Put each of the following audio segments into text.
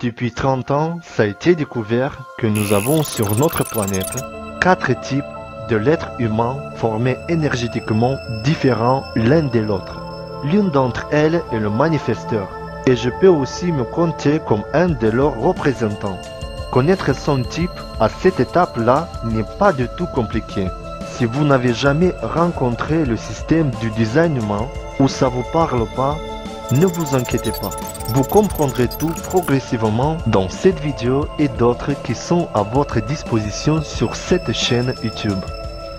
Depuis 30 ans, ça a été découvert que nous avons sur notre planète 4 types de l'être humain formés énergétiquement différents l'un de l'autre. L'une d'entre elles est le manifesteur, et je peux aussi me compter comme un de leurs représentants. Connaître son type à cette étape-là n'est pas du tout compliqué. Si vous n'avez jamais rencontré le système du design humain ou ça vous parle pas, ne vous inquiétez pas. Vous comprendrez tout progressivement dans cette vidéo et d'autres qui sont à votre disposition sur cette chaîne YouTube.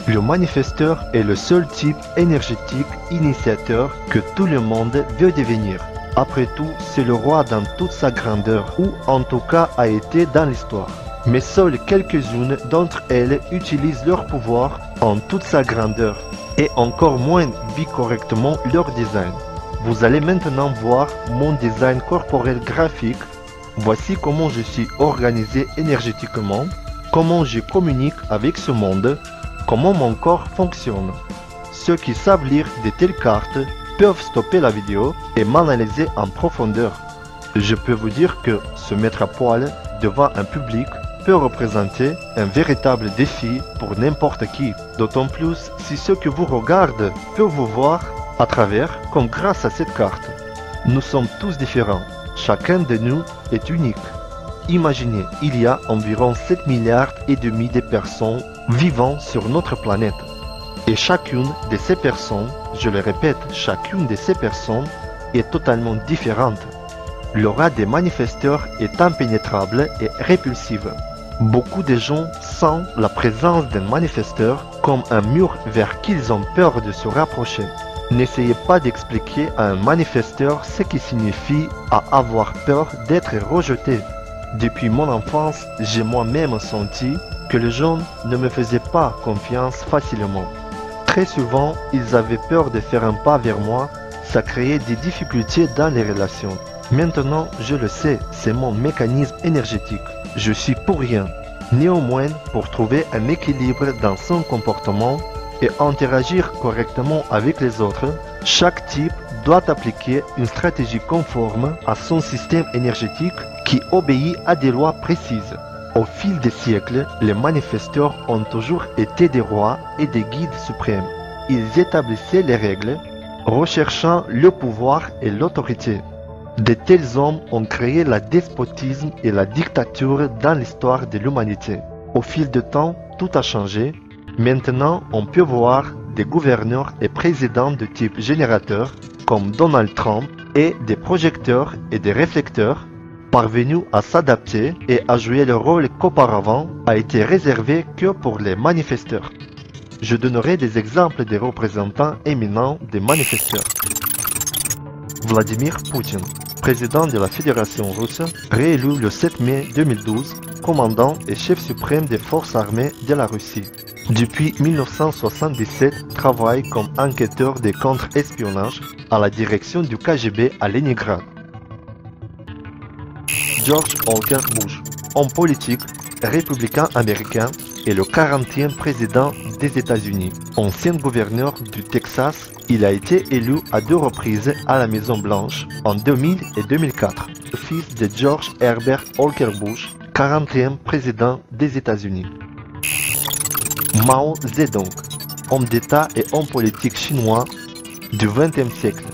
Le manifesteur est le seul type énergétique initiateur que tout le monde veut devenir. Après tout, c'est le roi dans toute sa grandeur, ou en tout cas a été dans l'histoire. Mais seules quelques-unes d'entre elles utilisent leur pouvoir en toute sa grandeur, et encore moins vivent correctement leur design. Vous allez maintenant voir mon design corporel graphique. Voici comment je suis organisé énergétiquement, comment je communique avec ce monde, comment mon corps fonctionne. Ceux qui savent lire de telles cartes peuvent stopper la vidéo et m'analyser en profondeur. Je peux vous dire que se mettre à poil devant un public peut représenter un véritable défi pour n'importe qui, d'autant plus si ceux qui vous regardent peuvent vous voir à travers comme grâce à cette carte. Nous sommes tous différents, chacun de nous est unique. Imaginez, il y a environ 7 milliards et demi de personnes vivant sur notre planète. Et chacune de ces personnes, je le répète, chacune de ces personnes est totalement différente. L'aura des manifesteurs est impénétrable et répulsive. Beaucoup de gens sentent la présence d'un manifesteur comme un mur vers qui ils ont peur de se rapprocher. N'essayez pas d'expliquer à un manifesteur ce qui signifie à avoir peur d'être rejeté. Depuis mon enfance, j'ai moi-même senti que les gens ne me faisaient pas confiance facilement. Très souvent, ils avaient peur de faire un pas vers moi, ça créait des difficultés dans les relations. Maintenant, je le sais, c'est mon mécanisme énergétique. Je suis pour rien. Néanmoins, pour trouver un équilibre dans son comportement et interagir correctement avec les autres, chaque type doit appliquer une stratégie conforme à son système énergétique qui obéit à des lois précises. Au fil des siècles, les manifesteurs ont toujours été des rois et des guides suprêmes. Ils établissaient les règles, recherchant le pouvoir et l'autorité. De tels hommes ont créé le despotisme et la dictature dans l'histoire de l'humanité. Au fil du temps, tout a changé. Maintenant, on peut voir des gouverneurs et présidents de type générateur comme Donald Trump et des projecteurs et des réflecteurs parvenus à s'adapter et à jouer le rôle qu'auparavant a été réservé que pour les manifesteurs. Je donnerai des exemples des représentants éminents des manifesteurs. Vladimir Poutine, président de la Fédération russe, réélu le 7 mai 2012, commandant et chef suprême des forces armées de la Russie. Depuis 1977, travaille comme enquêteur de contre-espionnage à la direction du KGB à Leningrad. George Walker Bush, homme politique, républicain américain et le 40e président des États-Unis. Ancien gouverneur du Texas, il a été élu à 2 reprises à la Maison-Blanche en 2000 et 2004. Le fils de George Herbert Walker Bush, 40e président des États-Unis. Mao Zedong, homme d'État et homme politique chinois du XXe siècle.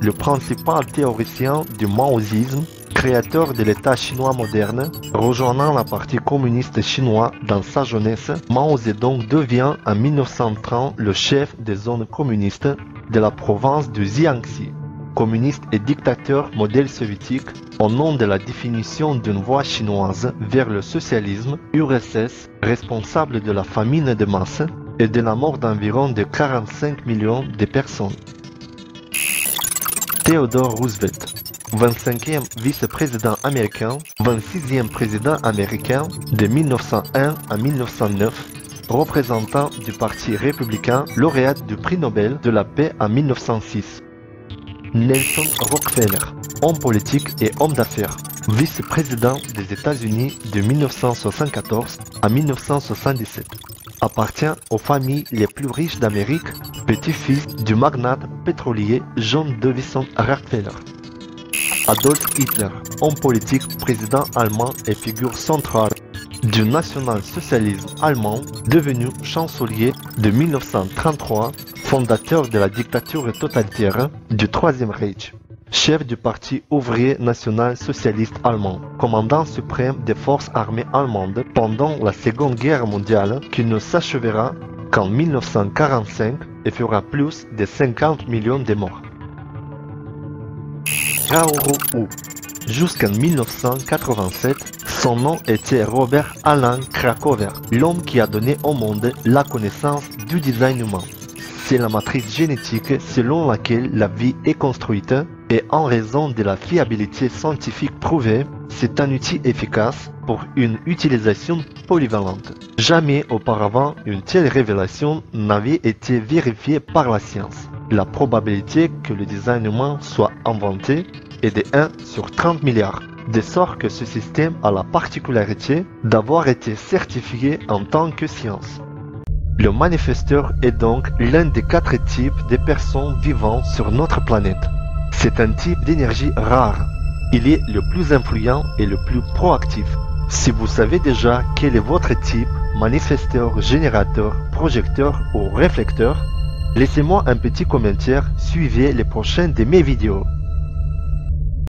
Le principal théoricien du maoïsme, créateur de l'État chinois moderne, rejoignant la partie communiste chinoise dans sa jeunesse, Mao Zedong devient en 1930 le chef des zones communistes de la province du Jiangxi. Communiste et dictateur modèle soviétique, au nom de la définition d'une voie chinoise vers le socialisme, URSS, responsable de la famine de masse et de la mort d'environ de 45 millions de personnes. Theodore Roosevelt, 25e vice-président américain, 26e président américain de 1901 à 1909, représentant du Parti républicain, lauréat du prix Nobel de la paix en 1906. Nelson Rockefeller, homme politique et homme d'affaires, vice-président des États-Unis de 1974 à 1977. Appartient aux familles les plus riches d'Amérique, petit-fils du magnate pétrolier John Davison Rockefeller. Adolf Hitler, homme politique, président allemand et figure centrale du national-socialisme allemand, devenu chancelier de 1933, fondateur de la dictature totalitaire du Troisième Reich, chef du Parti ouvrier national-socialiste allemand, commandant suprême des forces armées allemandes pendant la Seconde Guerre mondiale qui ne s'achèvera qu'en 1945 et fera plus de 50 millions de morts. Kaoru Hu. Jusqu'en 1987, son nom était Robert Alan Krakower, l'homme qui a donné au monde la connaissance du design humain. C'est la matrice génétique selon laquelle la vie est construite et en raison de la fiabilité scientifique prouvée, c'est un outil efficace pour une utilisation polyvalente. Jamais auparavant une telle révélation n'avait été vérifiée par la science. La probabilité que le design humain soit inventé est de 1 sur 30 milliards, de sorte que ce système a la particularité d'avoir été certifié en tant que science. Le manifesteur est donc l'un des 4 types de personnes vivant sur notre planète. C'est un type d'énergie rare. Il est le plus influent et le plus proactif. Si vous savez déjà quel est votre type, manifesteur, générateur, projecteur ou réflecteur, laissez-moi un petit commentaire, suivez les prochaines de mes vidéos.